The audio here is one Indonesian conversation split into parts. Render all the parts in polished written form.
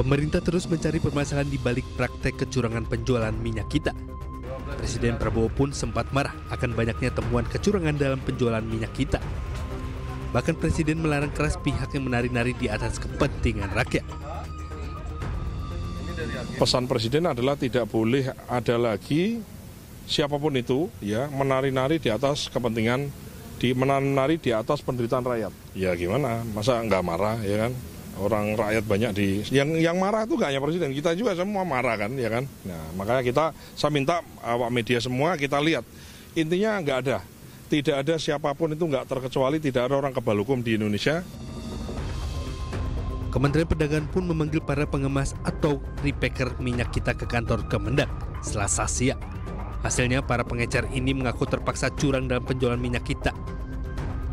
Pemerintah terus mencari permasalahan di balik praktek kecurangan penjualan minyak kita. Presiden Prabowo pun sempat marah akan banyaknya temuan kecurangan dalam penjualan minyak kita. Bahkan Presiden melarang keras pihak yang menari-nari di atas kepentingan rakyat. Pesan Presiden adalah tidak boleh ada lagi siapapun itu ya menari-nari di atas kepentingan, menari di atas penderitaan rakyat. Ya gimana, masa nggak marah ya kan? Orang rakyat banyak yang marah itu nggak hanya Presiden, kita juga semua marah kan, ya kan. Nah, makanya saya minta awak media semua kita lihat, intinya tidak ada siapapun itu nggak terkecuali, tidak ada orang kebal hukum di Indonesia. Kementerian Perdagangan pun memanggil para pengemas atau repacker minyak kita ke kantor Kemendak Selasa siang. Hasilnya para pengecer ini mengaku terpaksa curang dalam penjualan minyak kita.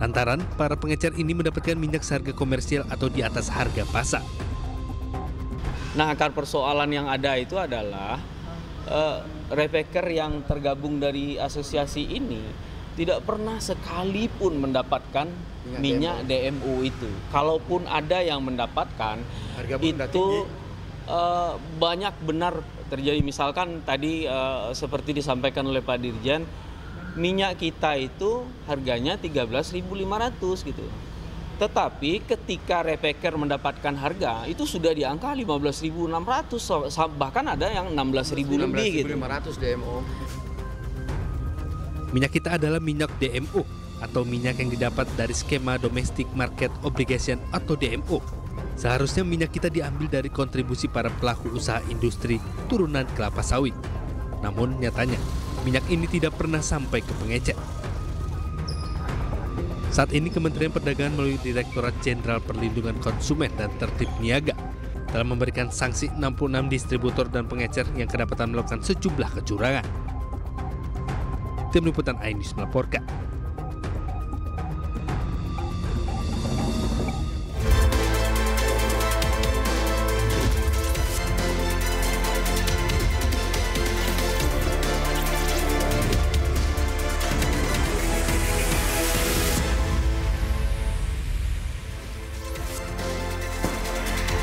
Lantaran para pengecer ini mendapatkan minyak seharga komersial atau di atas harga pasar. Nah, akar persoalan yang ada itu adalah repacker yang tergabung dari asosiasi ini tidak pernah sekalipun mendapatkan minyak DMO itu. Kalaupun ada yang mendapatkan, itu banyak benar terjadi. Misalkan tadi seperti disampaikan oleh Pak Dirjen, minyak kita itu harganya 13.500 gitu. Tetapi ketika repacker mendapatkan harga itu sudah di angka 15.600, bahkan ada yang 16.000 lebih gitu. 16.500 DMO. Minyak kita adalah minyak DMO atau minyak yang didapat dari skema Domestic Market Obligation atau DMO. Seharusnya minyak kita diambil dari kontribusi para pelaku usaha industri turunan kelapa sawit. Namun nyatanya minyak ini tidak pernah sampai ke pengecer. Saat ini Kementerian Perdagangan melalui Direktorat Jenderal Perlindungan Konsumen dan Tertib Niaga telah memberikan sanksi 66 distributor dan pengecer yang kedapatan melakukan sejumlah kecurangan. Tim Liputan iNews melaporkan.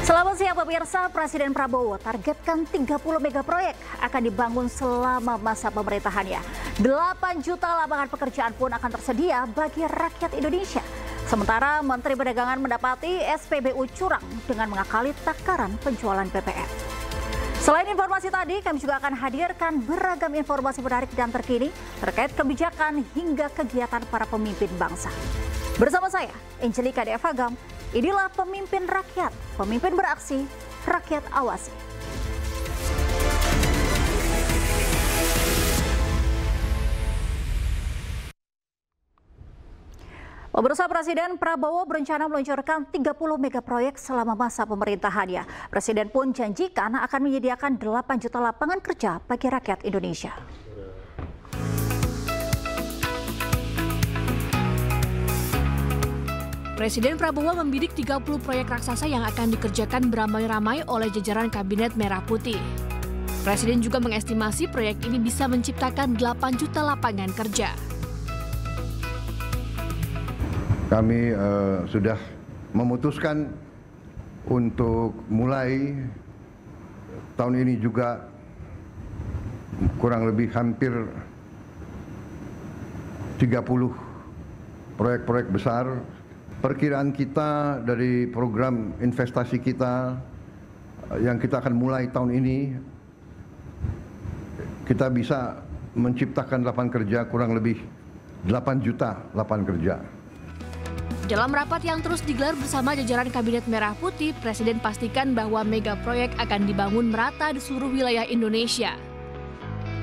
Selamat siang pemirsa, Presiden Prabowo targetkan 30 mega proyek akan dibangun selama masa pemerintahannya. 8 juta lapangan pekerjaan pun akan tersedia bagi rakyat Indonesia. Sementara Menteri Perdagangan mendapati SPBU curang dengan mengakali takaran penjualan BBM. Selain informasi tadi, kami juga akan hadirkan beragam informasi menarik dan terkini terkait kebijakan hingga kegiatan para pemimpin bangsa. Bersama saya, Angelika Devagam. Inilah pemimpin rakyat, pemimpin beraksi, rakyat awasi. Pemirsa, Presiden Prabowo berencana meluncurkan 30 mega proyek selama masa pemerintahannya. Presiden pun janjikan akan menyediakan 8 juta lapangan kerja bagi rakyat Indonesia. Presiden Prabowo membidik 30 proyek raksasa yang akan dikerjakan beramai-ramai oleh jajaran Kabinet Merah Putih. Presiden juga mengestimasi proyek ini bisa menciptakan 8 juta lapangan kerja. Kami sudah memutuskan untuk mulai tahun ini juga kurang lebih hampir 30 proyek-proyek besar. Perkiraan kita dari program investasi kita yang kita akan mulai tahun ini, kita bisa menciptakan lapangan kerja kurang lebih 8 juta lapangan kerja. Dalam rapat yang terus digelar bersama jajaran Kabinet Merah Putih, Presiden pastikan bahwa mega proyek akan dibangun merata di seluruh wilayah Indonesia.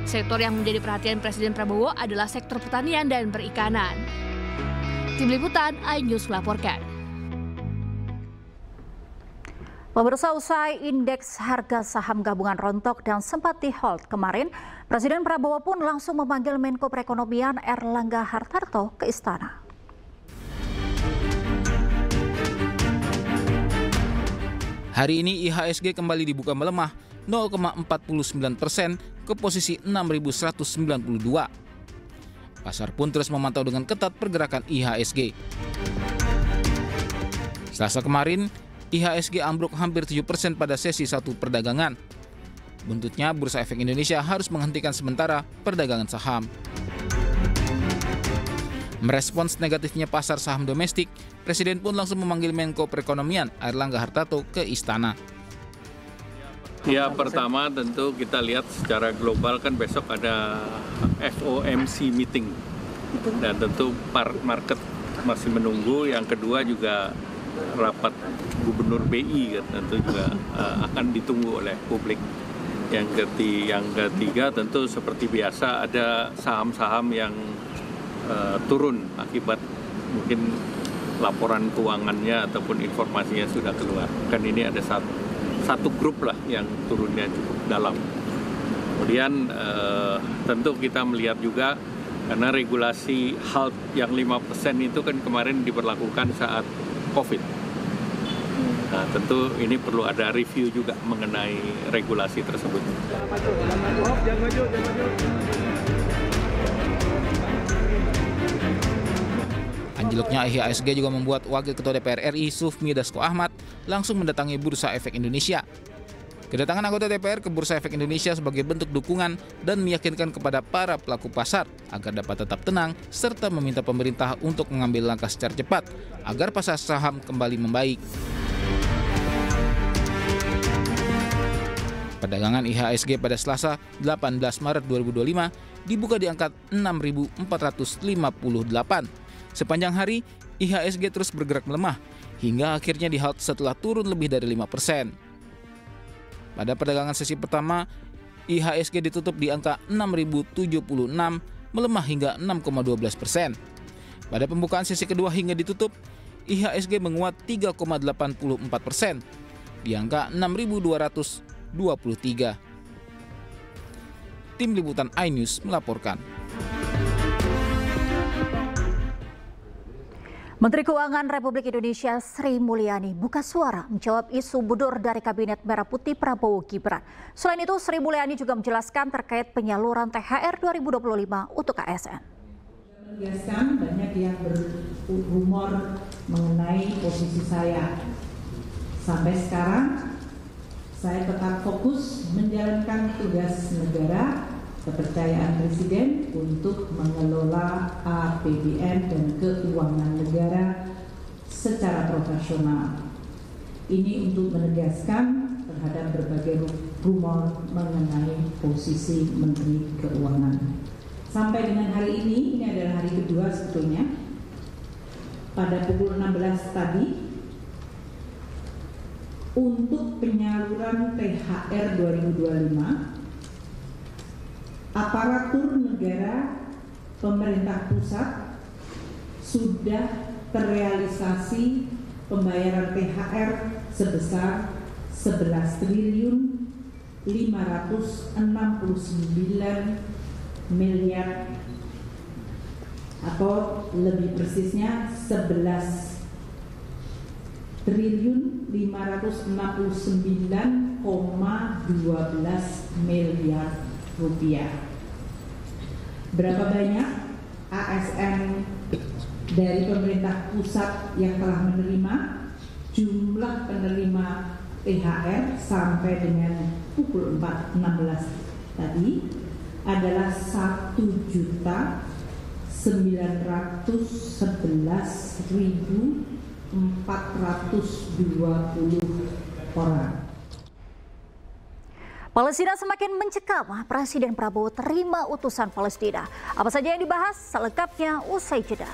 Sektor yang menjadi perhatian Presiden Prabowo adalah sektor pertanian dan perikanan. Tim Liputan iNews melaporkan. Pemirsa, usai indeks harga saham gabungan rontok dan sempat di-hold kemarin, Presiden Prabowo pun langsung memanggil Menko Perekonomian Erlangga Hartarto ke istana. Hari ini IHSG kembali dibuka melemah 0,49% ke posisi 6.192. Pasar pun terus memantau dengan ketat pergerakan IHSG. Selasa kemarin, IHSG ambruk hampir 7% pada sesi 1 perdagangan. Buntutnya, Bursa Efek Indonesia harus menghentikan sementara perdagangan saham. Merespons negatifnya pasar saham domestik, Presiden pun langsung memanggil Menko Perekonomian Airlangga Hartarto ke Istana. Ya, pertama tentu kita lihat secara global kan besok ada FOMC meeting. Dan tentu market masih menunggu. Yang kedua juga rapat Gubernur BI kan, tentu juga akan ditunggu oleh publik. Yang ketiga tentu seperti biasa ada saham-saham yang turun akibat mungkin laporan keuangannya ataupun informasinya sudah keluar. Kan ini ada satu grup lah yang turunnya cukup dalam. Kemudian tentu kita melihat juga karena regulasi HALT yang 5% itu kan kemarin diberlakukan saat COVID. Nah, tentu ini perlu ada review juga mengenai regulasi tersebut. Anjloknya IHSG juga membuat Wakil Ketua DPR RI Sufmi Dasko Ahmad langsung mendatangi Bursa Efek Indonesia. Kedatangan anggota DPR ke Bursa Efek Indonesia sebagai bentuk dukungan dan meyakinkan kepada para pelaku pasar agar dapat tetap tenang serta meminta pemerintah untuk mengambil langkah secara cepat agar pasar saham kembali membaik. Perdagangan IHSG pada Selasa 18 Maret 2025 dibuka di angka 6.458. Sepanjang hari, IHSG terus bergerak melemah hingga akhirnya di-halt setelah turun lebih dari 5%. Pada perdagangan sesi pertama, IHSG ditutup di angka 6.076, melemah hingga 6,12%. Pada pembukaan sesi kedua hingga ditutup, IHSG menguat 3,84% di angka 6.223. Tim Liputan iNews melaporkan. Menteri Keuangan Republik Indonesia Sri Mulyani buka suara menjawab isu bodor dari Kabinet Merah Putih Prabowo Gibran. Selain itu, Sri Mulyani juga menjelaskan terkait penyaluran THR 2025 untuk ASN. Menegaskan banyak yang berumor mengenai posisi saya. Sampai sekarang, saya tetap fokus menjalankan tugas negara, kepercayaan Presiden untuk mengelola APBN dan keuangan negara secara profesional. Ini untuk menegaskan terhadap berbagai rumor mengenai posisi Menteri Keuangan. Sampai dengan hari ini adalah hari kedua sebetulnya. Pada pukul 16 tadi, untuk penyaluran THR 2025, aparatur negara pemerintah pusat sudah terrealisasi pembayaran THR sebesar 11.569 miliar atau lebih persisnya 11.569,12 miliar rupiah. Berapa banyak ASN dari pemerintah pusat yang telah menerima? Jumlah penerima THR sampai dengan pukul 4.16 tadi adalah 1.911.420 orang. Palestina semakin mencekam, Presiden Prabowo terima utusan Palestina. Apa saja yang dibahas selengkapnya usai jeda.